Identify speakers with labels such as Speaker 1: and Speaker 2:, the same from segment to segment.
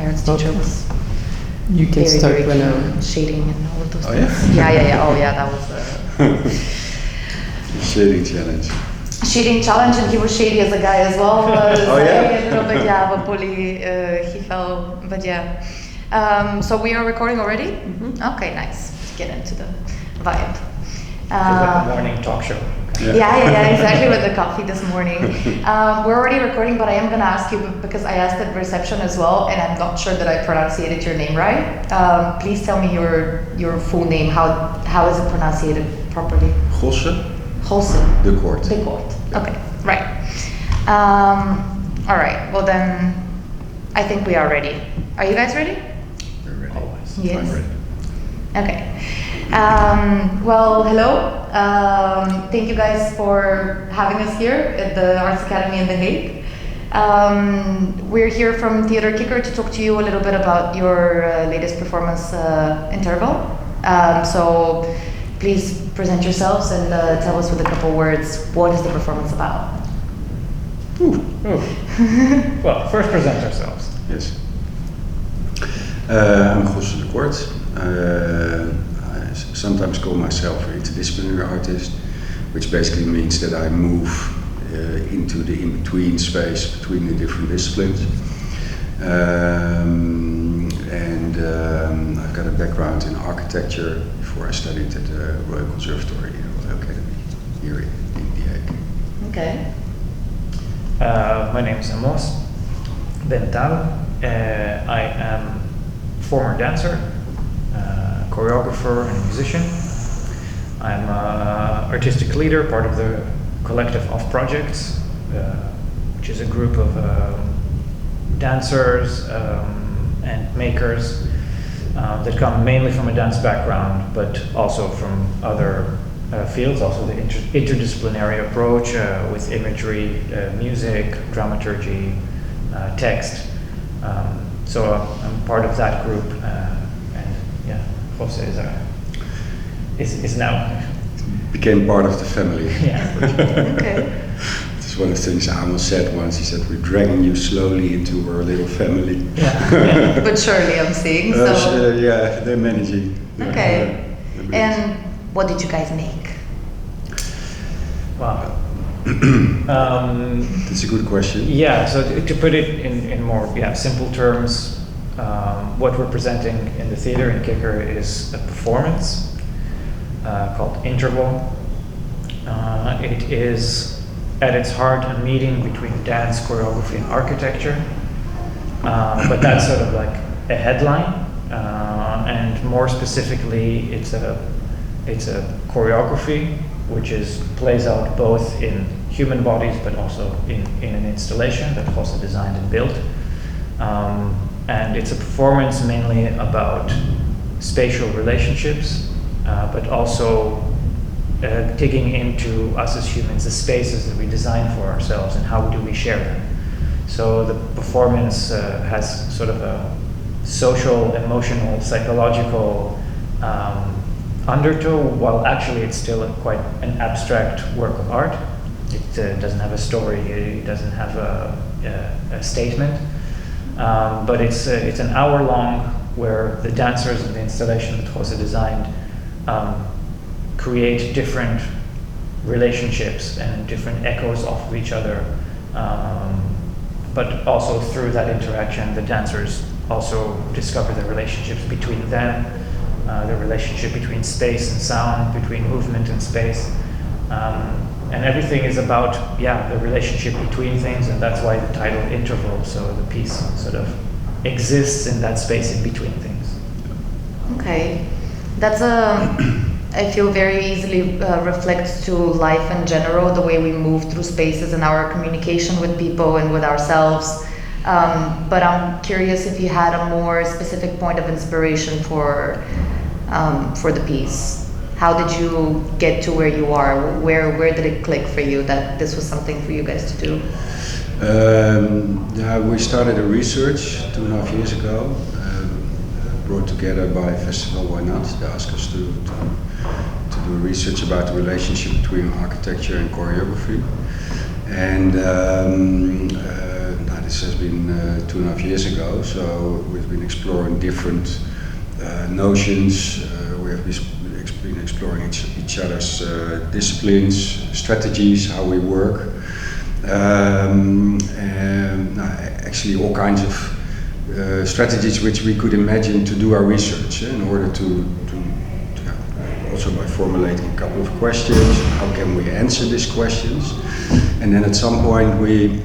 Speaker 1: my arts teacher was
Speaker 2: You can
Speaker 1: very,
Speaker 2: start
Speaker 1: very
Speaker 2: when
Speaker 1: keen on shading and all of those
Speaker 3: Oh,
Speaker 1: things.
Speaker 3: yeah?
Speaker 1: Yeah. Oh yeah, that was
Speaker 3: Shading challenge.
Speaker 1: shading challenge, and he was shady as a guy as well.
Speaker 3: Oh, yeah?
Speaker 1: A little bit, yeah, but bully. He fell, but yeah. So we are recording already?
Speaker 2: Mm-hmm.
Speaker 1: Okay, nice. Let's get into the vibe.
Speaker 4: It's like a morning talk show.
Speaker 1: Yeah, exactly, with the coffee this morning. We're already recording, but I am going to ask you, because I asked at reception as well, and I'm not sure that I pronounced your name right. Please tell me your full name. How is it pronounced properly?
Speaker 3: Gosse.
Speaker 1: Gosse.
Speaker 3: De Kort.
Speaker 1: De Kort. Okay, right. All right, well then, I think we are ready. Are you guys ready?
Speaker 3: We're ready.
Speaker 4: Always.
Speaker 1: Yes.
Speaker 3: I'm ready.
Speaker 1: Okay. Well, hello. Thank you guys for having us here at the Arts Academy in The Hague. We're here from Theater Kicker to talk to you a little bit about your latest performance, Interval. So please present yourselves and tell us with a couple words, what is the performance about?
Speaker 4: Well, first present ourselves.
Speaker 3: Yes. I'm Gosse de Kort. I sometimes call myself an interdisciplinary artist, which basically means that I move into the in-between space between the different disciplines. I've got a background in architecture before I studied at the Royal Conservatory and Royal Academy here in The Hague.
Speaker 1: Okay.
Speaker 4: My name is Amos. Ben-Tal. I am former dancer, choreographer and musician. I'm artistic leader, part of the collective Off Projects, which is a group of dancers and makers that come mainly from a dance background, but also from other fields, also the interdisciplinary approach with imagery, music, dramaturgy, text. So I'm part of that group, and yeah, Gosse is now
Speaker 3: Became part of the family.
Speaker 4: Yeah.
Speaker 1: Okay.
Speaker 3: It's one of the things Amos said once. He said, "We're dragging you slowly into our little family."
Speaker 4: Yeah.
Speaker 1: But surely I'm seeing, so.
Speaker 3: Yeah, they're managing.
Speaker 1: Okay. And what did you guys make?
Speaker 4: Wow.
Speaker 3: That's a good question.
Speaker 4: Yeah, so to put it in more simple terms, what we're presenting in the theater in Kicker is a performance called Interval. It is at its heart a meeting between dance, choreography, and architecture, but that's sort of like a headline, and more specifically, it's a choreography which plays out both in human bodies, but also in an installation that Gosse designed and built. And it's a performance mainly about spatial relationships, but also digging into us as humans, the spaces that we design for ourselves and how do we share them. So the performance has sort of a social, emotional, psychological undertow, while actually it's still quite an abstract work of art. It doesn't have a story, it doesn't have a statement, but it's an hour long where the dancers in the installation that Gosse designed create different relationships and different echoes off of each other, but also through that interaction the dancers also discover the relationships between them, the relationship between space and sound, between movement and space. And everything is about, the relationship between things, and that's why the title Interval, so the piece sort of exists in that space in between things.
Speaker 1: Okay. That's I feel very easily reflects to life in general, the way we move through spaces and our communication with people and with ourselves. But I'm curious if you had a more specific point of inspiration for the piece. How did you get to where you are? Where did it click for you that this was something for you guys to do?
Speaker 3: We started a research 2.5 years ago, brought together by Festival Why Not. They asked us to do research about the relationship between architecture and choreography. And this has been 2.5 years ago, so we've been exploring different notions. We have been exploring each other's disciplines, strategies, how we work, and actually all kinds of strategies which we could imagine to do our research in order to also by formulating a couple of questions, how can we answer these questions? And then at some point we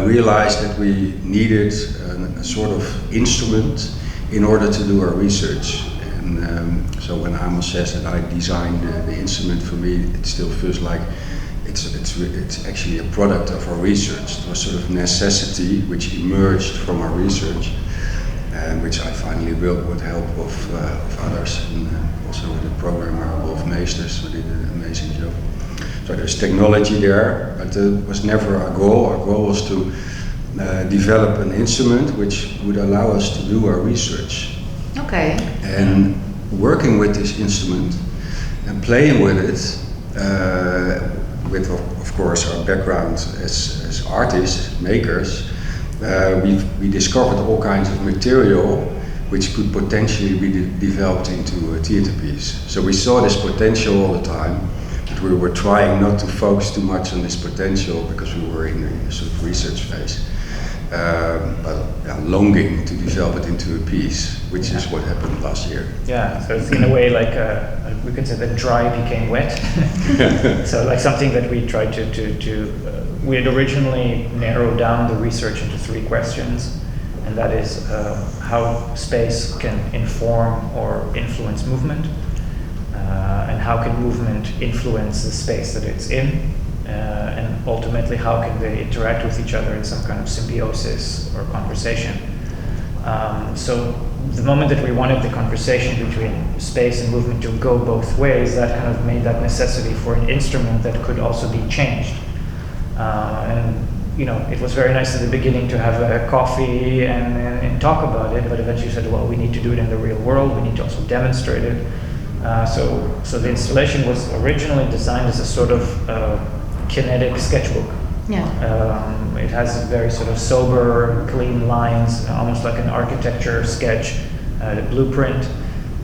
Speaker 3: realized that we needed a sort of instrument in order to do our research. And so when Amos says that I designed the instrument, for me it still feels like it's actually a product of our research. It was sort of necessity which emerged from our research, and which I finally built with help of others, and also with the programmer Wolf Meesters, who did an amazing job. So there's technology there, but it was never our goal. Our goal was to develop an instrument which would allow us to do our research.
Speaker 1: Okay.
Speaker 3: And working with this instrument and playing with it, with of course our background as artists, makers, we discovered all kinds of material which could potentially be developed into a theater piece. So we saw this potential all the time, but we were trying not to focus too much on this potential because we were in a sort of research phase. But longing to develop it into a piece, which is what happened last year.
Speaker 4: Yeah, so it's in a way like we could say that dry became wet. So like something that we tried we had originally narrowed down the research into 3 questions, and that is how space can inform or influence movement, and how can movement influence the space that it's in, and ultimately how can they interact with each other in some kind of symbiosis or conversation. So the moment that we wanted the conversation between space and movement to go both ways, that kind of made that necessity for an instrument that could also be changed. And you know, it was very nice in the beginning to have a coffee and talk about it, but eventually we said, well, we need to do it in the real world, we need to also demonstrate it. So the installation was originally designed as a sort of kinetic sketchbook.
Speaker 1: Yeah.
Speaker 4: It has very sort of sober, clean lines, almost like an architecture sketch, the blueprint.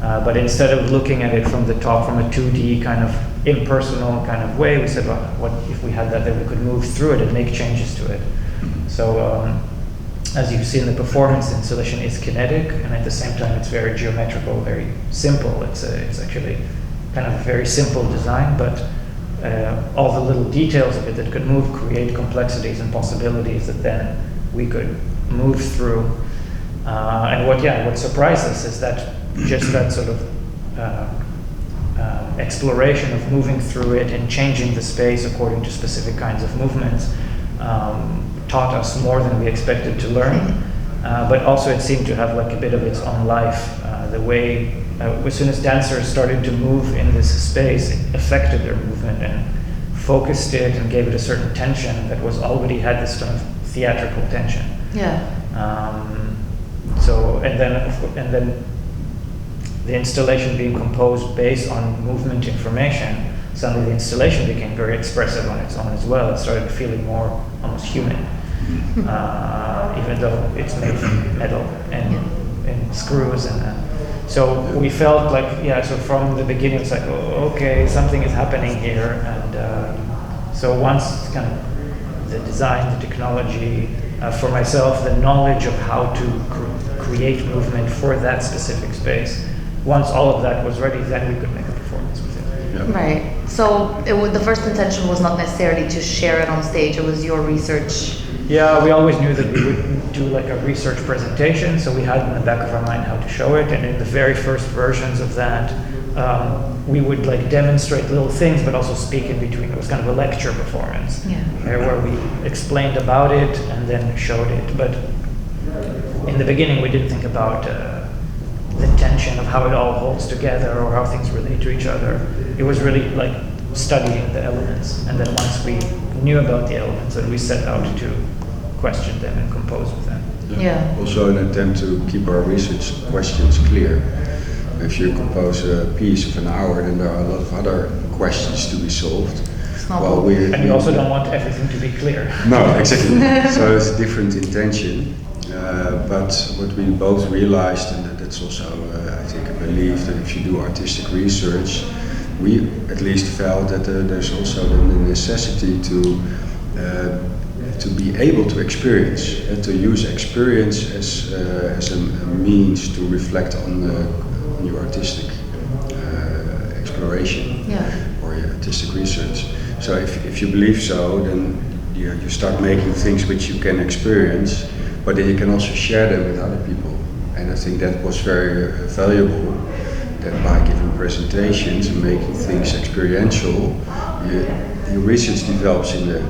Speaker 4: But instead of looking at it from the top, from a 2D kind of impersonal kind of way, we said, well, what if we had that, then we could move through it and make changes to it. So as you've seen, the performance installation is kinetic, and at the same time it's very geometrical, very simple. It's actually kind of a very simple design, but all the little details of it that could move create complexities and possibilities that then we could move through. And what surprised us is that just that sort of exploration of moving through it and changing the space according to specific kinds of movements taught us more than we expected to learn. But also it seemed to have like a bit of its own life. The way, as soon as dancers started to move in this space, it affected their movement and focused it and gave it a certain tension that was already had this kind of theatrical tension.
Speaker 1: Yeah.
Speaker 4: And then the installation being composed based on movement information, suddenly the installation became very expressive on its own as well. It started feeling more almost human, even though it's made from metal and screws and. So we felt like, so from the beginning it's like, oh, okay, something is happening here. And so once kind of the design, the technology, for myself, the knowledge of how to create movement for that specific space, once all of that was ready, then we could make a performance with it.
Speaker 3: Yeah.
Speaker 1: Right. So the first intention was not necessarily to share it on stage, it was your research.
Speaker 4: Yeah, we always knew that we would do like a research presentation, so we had in the back of our mind how to show it, and in the very first versions of that, we would like demonstrate little things, but also speak in between. It was kind of a lecture performance, where we explained about it and then showed it. But in the beginning, we didn't think about the tension of how it all holds together or how things relate to each other. It was really like studying the elements, and then once we knew about the elements, then we set out to question them and compose with them.
Speaker 1: Yeah.
Speaker 3: Also an attempt to keep our research questions clear. If you compose a piece of an hour, then there are a lot of other questions to be solved.
Speaker 1: not
Speaker 3: Well,
Speaker 1: cool.
Speaker 4: And you also don't want everything to be clear.
Speaker 3: No, exactly. So it's a different intention. But what we both realized, and that's also, I think, a belief, that if you do artistic research, we at least felt that there's also the necessity to be able to experience, and to use experience as a means to reflect on your artistic exploration or your artistic research. So if you believe so, then you start making things which you can experience, but then you can also share them with other people. And I think that was very valuable, that by giving presentations and making things experiential, your research develops in a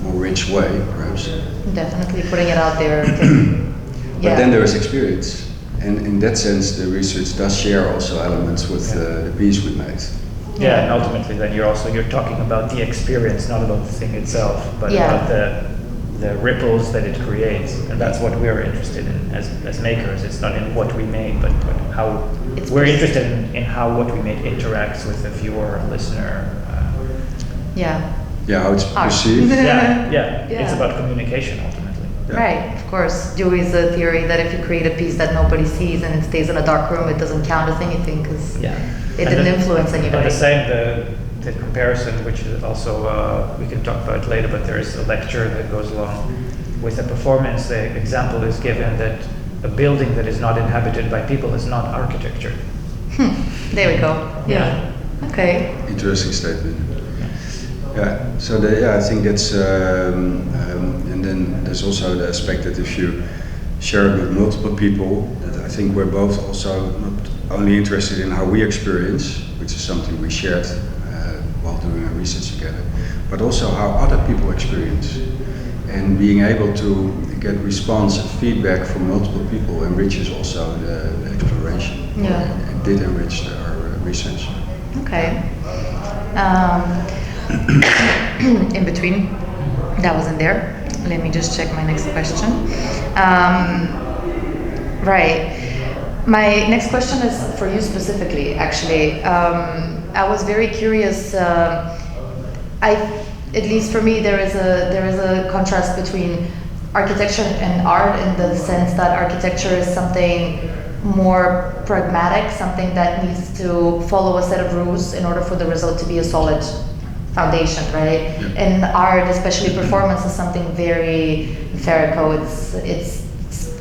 Speaker 3: more rich way, perhaps.
Speaker 1: Definitely putting it out there.
Speaker 3: But then there is experience. And in that sense, the research does share also elements with the piece we made.
Speaker 4: Yeah, and ultimately then you're talking about the experience, not about the thing itself, but about the ripples that it creates. And that's what we're interested in as makers. It's not in what we made, but how we're interested in how what we made interacts with the viewer, listener.
Speaker 3: How it's perceived.
Speaker 4: It's about communication ultimately.
Speaker 1: Right, of course. Dewey's a theory that if you create a piece that nobody sees and it stays in a dark room, it doesn't count as anything because it didn't influence anybody.
Speaker 4: And the same, the comparison, which is also, we can talk about later, but there is a lecture that goes along with a performance. The example is given that a building that is not inhabited by people is not architecture.
Speaker 1: There we go. Yeah. Okay.
Speaker 3: Interesting statement. Yeah, so I think that's, and then there's also the aspect that if you share it with multiple people, that I think we're both also not only interested in how we experience, which is something we shared while doing our research together, but also how other people experience. And being able to get response and feedback from multiple people enriches also the exploration.
Speaker 1: Yeah.
Speaker 3: It did enrich our research.
Speaker 1: Okay. In between, that wasn't there. Let me just check my next question. Right. My next question is for you specifically, actually. I was very curious. At least for me, there is a contrast between architecture and art in the sense that architecture is something more pragmatic, something that needs to follow a set of rules in order for the result to be a solid foundation, right? And art, especially performance, is something very empirical. It's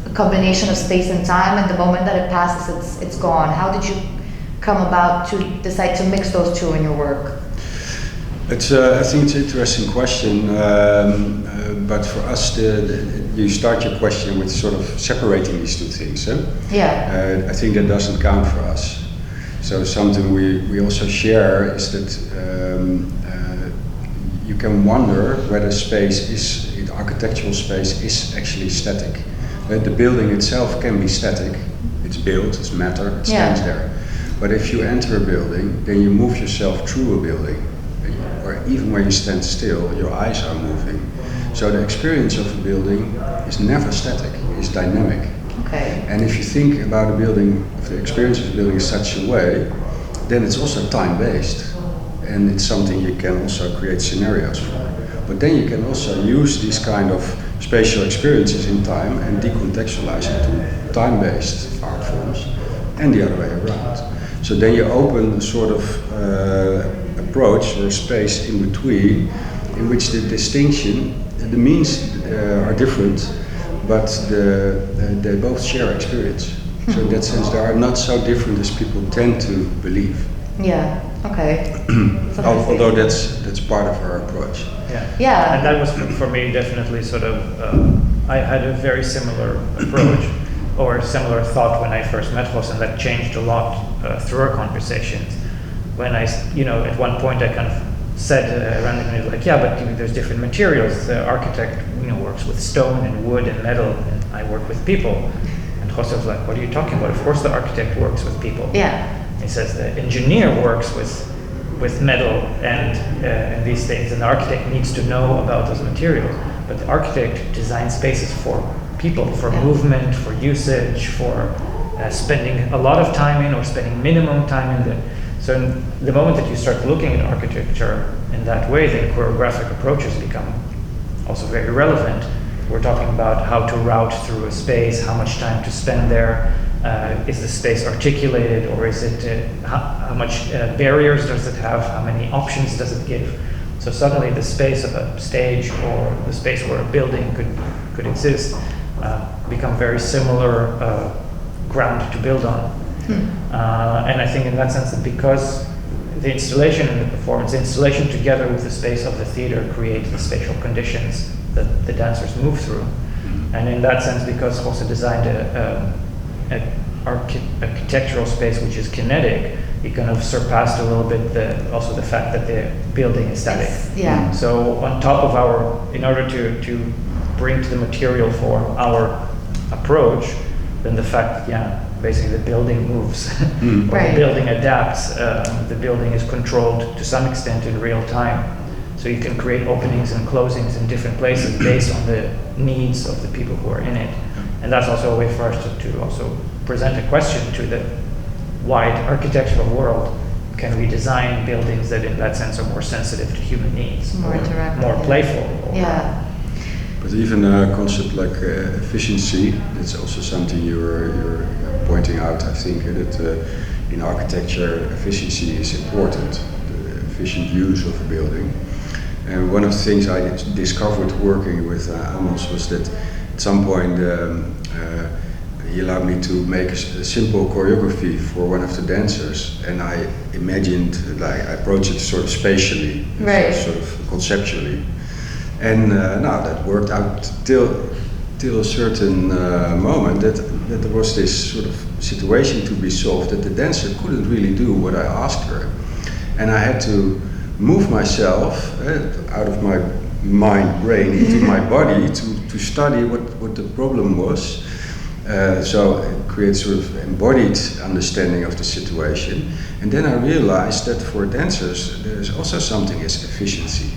Speaker 1: a combination of space and time, and the moment that it passes, it's gone. How did you come about to decide to mix those two in your work?
Speaker 3: It's I think it's an interesting question, but for us, you start your question with sort of separating these two things.
Speaker 1: Yeah.
Speaker 3: I think that doesn't count for us. So something we also share is that you can wonder whether the architectural space is actually static. The building itself can be static. It's built, it's matter, it stands there. But if you enter a building, then you move yourself through a building. Or even when you stand still, your eyes are moving. So the experience of a building is never static, it's dynamic.
Speaker 1: Okay.
Speaker 3: And if you think about a building, if the experience of a building in such a way, then it's also time-based. And it's something you can also create scenarios for. But then you can also use these kind of spatial experiences in time and decontextualize into time-based art forms, and the other way around. So then you open a sort of approach or space in between, in which the distinction, the means are different, but they both share experience. So in that sense, they are not so different as people tend to believe.
Speaker 1: Yeah. Okay.
Speaker 3: Although that's part of our approach.
Speaker 1: Yeah.
Speaker 4: And that was for me definitely sort of. I had a very similar approach or similar thought when I first met Gosse, and that changed a lot through our conversations. When at one point I kind of said randomly, like, but there's different materials. The architect, works with stone and wood and metal, and I work with people. And Gosse was like, what are you talking about? Of course the architect works with people.
Speaker 1: Yeah.
Speaker 4: He says the engineer works with metal and these things, and the architect needs to know about those materials. But the architect designs spaces for people, for movement, for usage, for spending a lot of time in or spending minimum time in. So So the moment that you start looking at architecture in that way, then choreographic approaches become also very relevant. We're talking about how to route through a space, how much time to spend there. Is the space articulated, or is it how much barriers does it have? How many options does it give? So suddenly the space of a stage or the space where a building could exist become very similar ground to build on. And I think in that sense that because the installation and the performance, the installation together with the space of the theater creates the spatial conditions that the dancers move through. And in that sense, because Gosse designed an architectural space which is kinetic, it kind of surpassed a little bit also the fact that the building is static.
Speaker 1: Yeah.
Speaker 4: So on top of in order to bring to the material for our approach, then the fact that, basically the building moves, or
Speaker 1: Right.
Speaker 4: the building adapts, the building is controlled to some extent in real time. So you can create openings and closings in different places based on the needs of the people who are in it. And that's also a way for us to also present a question to the wide architectural world. Can we design buildings that in that sense are more sensitive to human needs?
Speaker 1: More interactive.
Speaker 4: More playful?
Speaker 1: Yeah.
Speaker 3: But even a concept like efficiency, that's also something you're pointing out. I think that in architecture, efficiency is important, the efficient use of a building. And one of the things I discovered working with Amos was that at some point he allowed me to make a simple choreography for one of the dancers, and I imagined, like, I approached it sort of spatially,
Speaker 1: Right.
Speaker 3: sort of conceptually. And now that worked out till a certain moment that there was this sort of situation to be solved, that the dancer couldn't really do what I asked her. And I had to move myself out of my brain into my body to study what the problem was. So it creates sort of embodied understanding of the situation. And then I realized that for dancers there's also something as efficiency.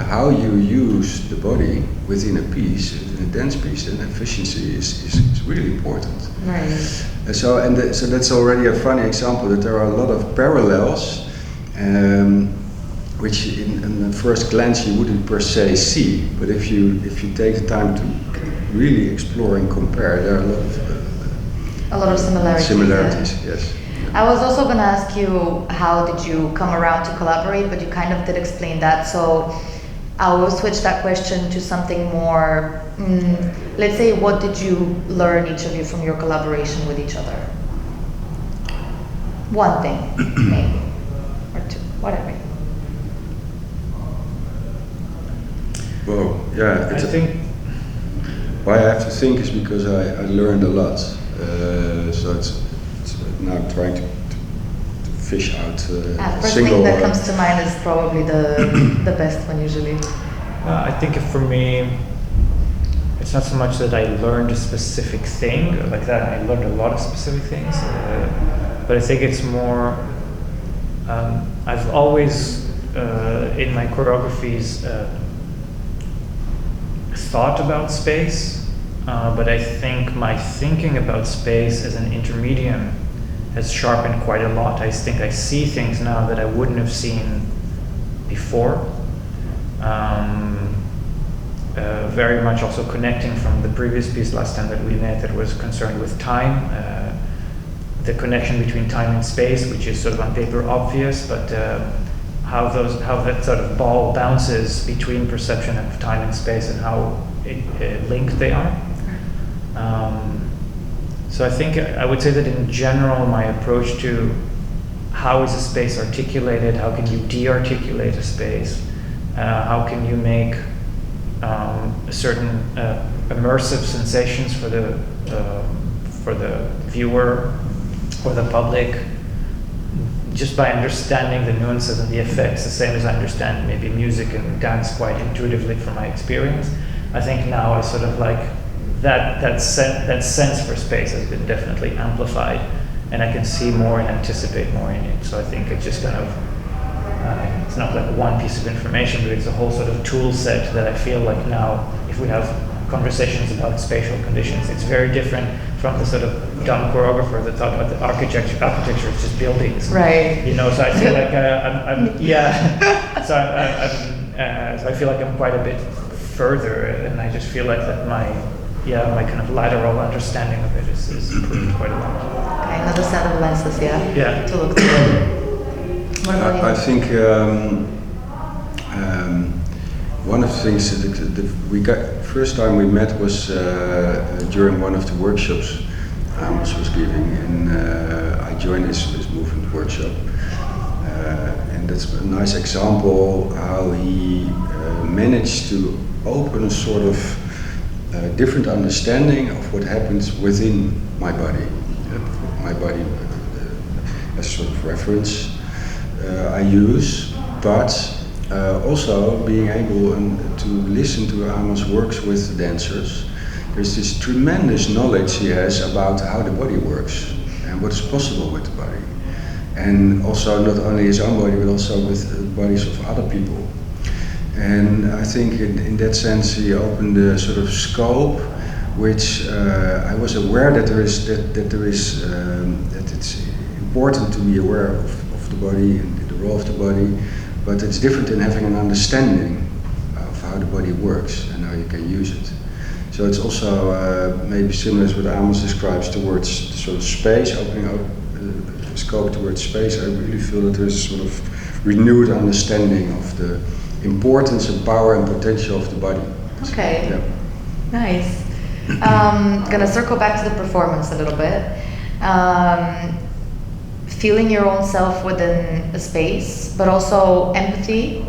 Speaker 3: How you use the body within a piece, in a dance piece, and efficiency is really important.
Speaker 1: Right.
Speaker 3: So that's already a funny example that there are a lot of parallels, which in the first glance you wouldn't per se see. But if you take the time to really explore and compare, there are
Speaker 1: A lot of similarities.
Speaker 3: similarities. Yes.
Speaker 1: I was also going to ask you, how did you come around to collaborate, but you kind of did explain that. So I will switch that question to something more, let's say, what did you learn, each of you, from your collaboration with each other? One thing, maybe, or two, whatever.
Speaker 3: Well, yeah,
Speaker 4: I think
Speaker 3: why I have to think is because I learned a lot. So it's now trying to fish out
Speaker 1: First
Speaker 3: single.
Speaker 1: thing that comes to mind is probably the best one usually.
Speaker 4: I think for me, it's not so much that I learned a specific thing like that. I learned a lot of specific things, but I think it's more. I've always in my choreographies thought about space, but I think my thinking about space as an intermedium has sharpened quite a lot. I think I see things now that I wouldn't have seen before. Very much also connecting from the previous piece last time that we met that was concerned with time, the connection between time and space, which is sort of on paper obvious, but how that sort of ball bounces between perception of time and space and how linked they are. So I think I would say that in general, my approach to how is a space articulated, how can you de-articulate a space, how can you make certain immersive sensations for the viewer or the public, just by understanding the nuances and the effects, the same as I understand maybe music and dance quite intuitively from my experience. I think now I sort of like that sense for space has been definitely amplified, and I can see more and anticipate more in it. So I think it's just kind of it's not like one piece of information, but it's a whole sort of tool set that I feel like now, if we have conversations about spatial conditions. It's very different from the sort of dumb choreographer that thought about the architecture is just buildings.
Speaker 1: Right.
Speaker 4: You know, so I feel like so I feel like I'm quite a bit further, and I just feel like that my kind of lateral understanding of it is improved quite a lot.
Speaker 1: Okay, another set of lenses,
Speaker 4: Yeah.
Speaker 1: to look through. What about you?
Speaker 3: I think one of the things that we got first time we met was during one of the workshops Amos was giving, and I joined his movement workshop, and that's a nice example how he managed to open a sort of different understanding of what happens within my body. My body as a sort of reference I use, but also being able to listen to Amos' works with the dancers. There's this tremendous knowledge he has about how the body works and what is possible with the body. And also not only his own body, but also with the bodies of other people. And I think in that sense he opened a sort of scope which I was aware that it's important to be aware of the body and the role of the body, but it's different in having an understanding of how the body works and how you can use it. So it's also maybe similar to what Amos describes towards the sort of space, opening up scope towards space. I really feel that there's a sort of renewed understanding of the importance and power and potential of the body.
Speaker 1: Okay,
Speaker 3: Yeah.
Speaker 1: nice. Gonna circle back to the performance a little bit. Feeling your own self within a space, but also empathy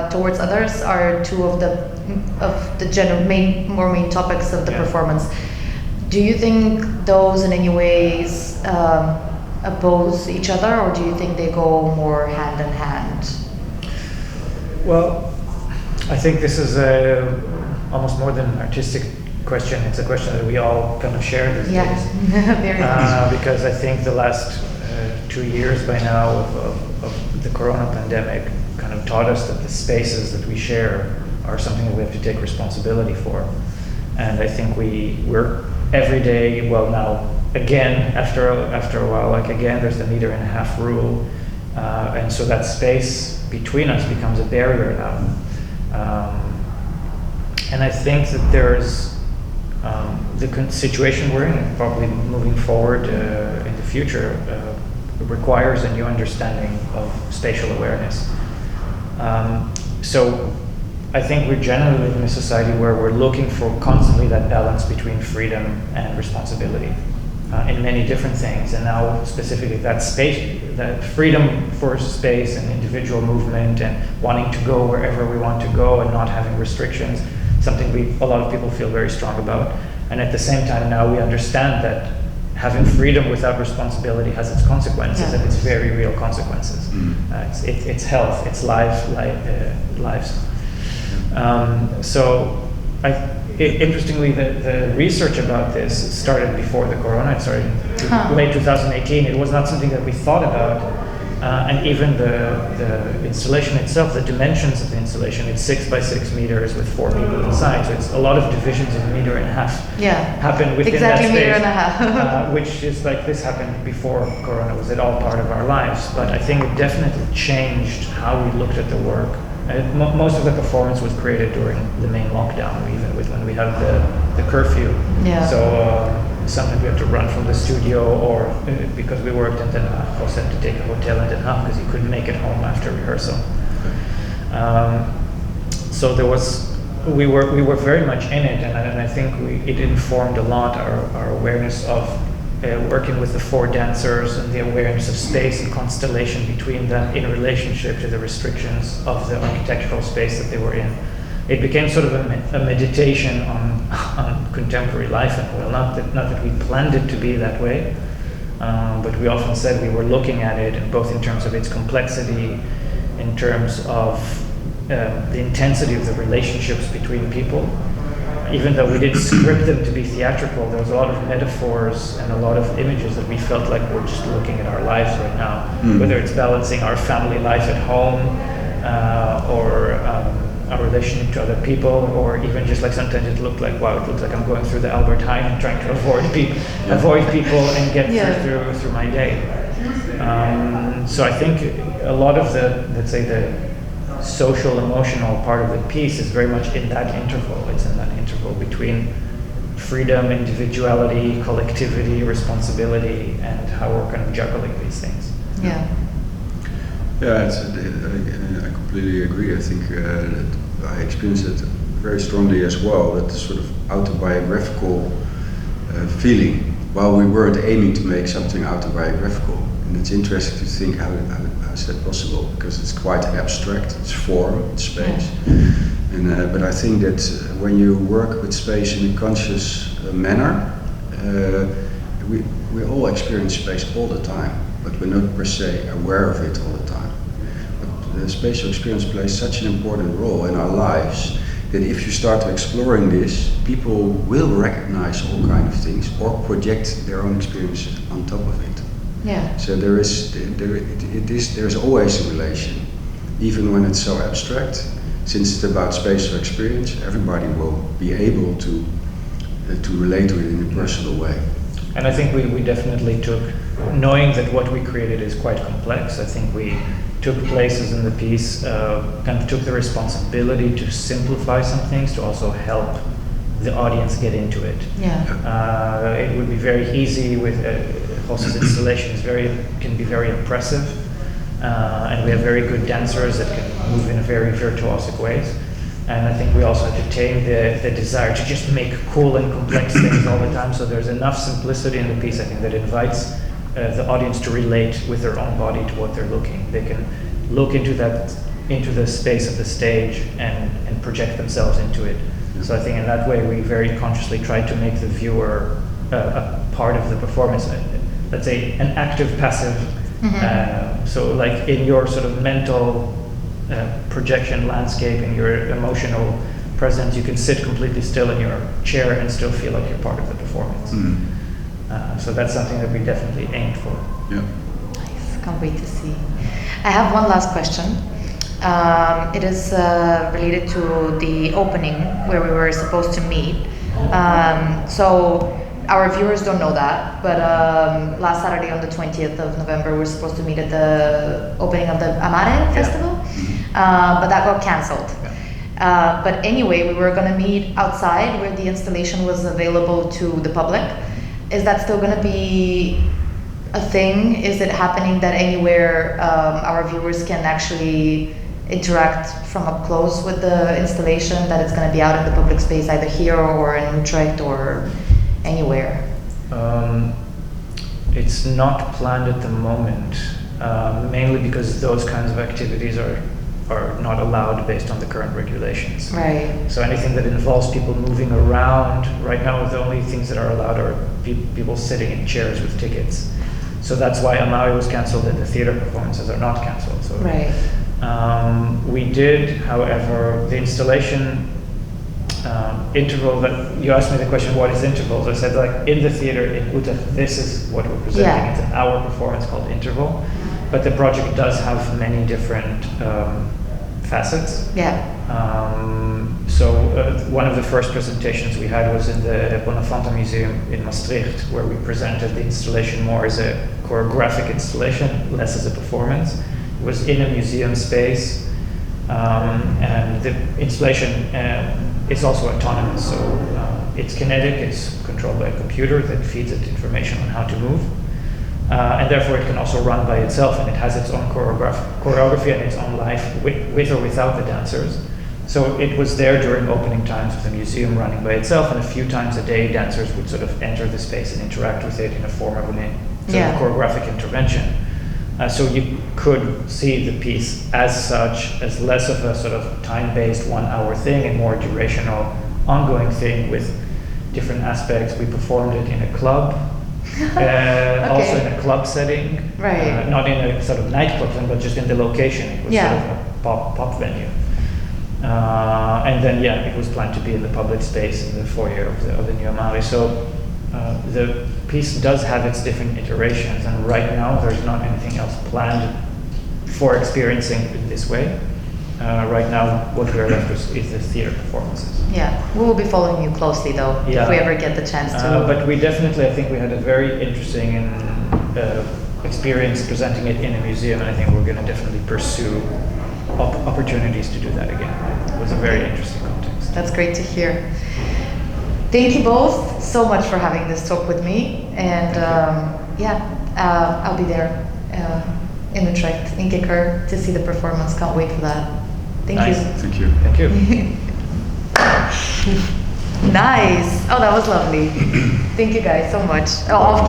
Speaker 1: towards others are two of the main topics of the performance. Do you think those in any ways oppose each other, or do you think they go more hand in hand?
Speaker 4: Well, I think this is almost more than an artistic question. It's a question that we all kind of share these days.
Speaker 1: Very much.
Speaker 4: Because I think the last 2 years by now of the corona pandemic kind of taught us that the spaces that we share are something that we have to take responsibility for. And I think we're every day, well now, again, after a while, like again, there's the 1.5 meter rule. And so that space between us becomes a barrier now. And I think that there's the situation we're in, probably moving forward in the future, requires a new understanding of spatial awareness. So I think we're generally living in a society where we're looking for constantly that balance between freedom and responsibility in many different things. And now specifically that space, that freedom for space and individual movement and wanting to go wherever we want to go and not having restrictions, something a lot of people feel very strong about. And at the same time now we understand that having freedom without responsibility has its consequences, and it's very real consequences. It's health, it's lives. So interestingly, the research about this started before the corona. It started in late 2018. It was not something that we thought about. And even the installation itself, the dimensions of the installation, it's 6 by 6 meters with 4 people inside. So it's a lot of divisions of 1.5 meters happen within
Speaker 1: exactly
Speaker 4: that space.
Speaker 1: 1.5 meters.
Speaker 4: Which is like this happened before Corona. Was it all part of our lives? But I think it definitely changed how we looked at the work. Most of the performance was created during the main lockdown, even when we had the curfew.
Speaker 1: Yeah.
Speaker 4: So sometimes we had to run from the studio, or because we worked in Den Haag, also had to take a hotel in Den Haag because you couldn't make it home after rehearsal. So we were very much in it, and I think it informed a lot our awareness of working with the 4 dancers and the awareness of space and constellation between them in relationship to the restrictions of the architectural space that they were in. It became sort of a meditation on contemporary life, and well, not that we planned it to be that way, but we often said we were looking at it, and both in terms of its complexity, in terms of the intensity of the relationships between people. Even though we didn't script them to be theatrical, there was a lot of metaphors and a lot of images that we felt like we're just looking at our lives right now, whether it's balancing our family life at home or our relationship to other people, or even just like sometimes it looked like, wow, it looks like I'm going through the Albert Heijn and trying to avoid people and get through my day. So I think a lot of the, let's say, the social emotional part of the piece is very much in that interval. It's in that interval between freedom, individuality, collectivity, responsibility, and how we're kind of juggling these things.
Speaker 1: Yeah.
Speaker 3: Yeah, I completely agree. I think that I experienced it very strongly as well, that sort of autobiographical feeling, while we weren't aiming to make something autobiographical. And it's interesting to think how is that possible, because it's quite abstract, it's form, it's space. And, but I think that when you work with space in a conscious manner, we all experience space all the time, but we're not per se aware of it all the time. But the spatial experience plays such an important role in our lives that if you start exploring this, people will recognize all kinds of things or project their own experiences on top of it.
Speaker 1: Yeah.
Speaker 3: So there's always a relation, even when it's so abstract. Since it's about spatial experience, everybody will be able to relate to it in a personal way.
Speaker 4: And I think we definitely took, knowing that what we created is quite complex, I think we took places in the piece, kind of took the responsibility to simplify some things, to also help the audience get into it.
Speaker 1: Yeah.
Speaker 4: It would be very easy with Gosse's installation can be very impressive, and we have very good dancers that can move in very virtuosic ways. And I think we also had to tame the desire to just make cool and complex things all the time. So there's enough simplicity in the piece, I think, that invites the audience to relate with their own body to what they're looking. They can look into the space of the stage and project themselves into it. So I think in that way we very consciously tried to make the viewer a part of the performance, let's say an active passive. So like in your sort of mental projection landscape, in your emotional presence, you can sit completely still in your chair and still feel like you're part of the performance. So that's something that we definitely aimed for.
Speaker 3: Yeah.
Speaker 1: Nice, can't wait to see. I have one last question. It is related to the opening where we were supposed to meet. So our viewers don't know that, but last Saturday on the 20th of November, we were supposed to meet at the opening of the Amare Festival, but that got cancelled. But anyway, we were going to meet outside where the installation was available to the public. Is that still going to be a thing? Is it happening that anywhere our viewers can actually interact from up close with the installation, that it's going to be out in the public space either here or in Utrecht or anywhere?
Speaker 4: It's not planned at the moment, mainly because those kinds of activities are not allowed based on the current regulations.
Speaker 1: Right.
Speaker 4: So anything that involves people moving around, right now the only things that are allowed are people sitting in chairs with tickets. So that's why Amare was cancelled and the theater performances are not cancelled. So
Speaker 1: right.
Speaker 4: We did, however, the installation interval that you asked me the question, what is intervals? I said, like, in the theater in Utrecht, this is what we're presenting.
Speaker 1: Yeah.
Speaker 4: It's an hour performance called Interval, but the project does have many different facets.
Speaker 1: Yeah.
Speaker 4: So one of the first presentations we had was in the Bonafante Museum in Maastricht, where we presented the installation more as a choreographic installation, less as a performance. It was in a museum space, and the installation is also autonomous, so it's kinetic, it's controlled by a computer that feeds it information on how to move, and therefore it can also run by itself, and it has its own choreography and its own life with or without the dancers. So it was there during opening times of the museum, running by itself, and a few times a day dancers would sort of enter the space and interact with it in a form of a sort of choreographic intervention. So you could see the piece as such, as less of a sort of time-based 1 hour thing and more durational, ongoing thing with different aspects. We performed it in a club, also in a club setting,
Speaker 1: right.
Speaker 4: Not in a sort of nightclub thing, but just in the location. It was sort of a pop venue. And then, it was planned to be in the public space in the foyer of the new Amare. So the piece does have its different iterations, and right now there's not anything else planned for experiencing it this way. Right now, what we're left with is the theater performances.
Speaker 1: Yeah, we will be following you closely though, if
Speaker 4: Yeah.
Speaker 1: we ever get the chance to.
Speaker 4: But we definitely, I think we had a very interesting experience presenting it in a museum, and I think we're going to definitely pursue opportunities to do that again. It was a very interesting context.
Speaker 1: That's great to hear. Thank you both so much for having this talk with me, and I'll be there in Utrecht, in Kikker, to see the performance. Can't wait for that. Thank
Speaker 4: Nice.
Speaker 1: you.
Speaker 3: Thank you.
Speaker 4: Thank you.
Speaker 1: Nice. Oh, that was lovely. Thank you guys so much. Oh,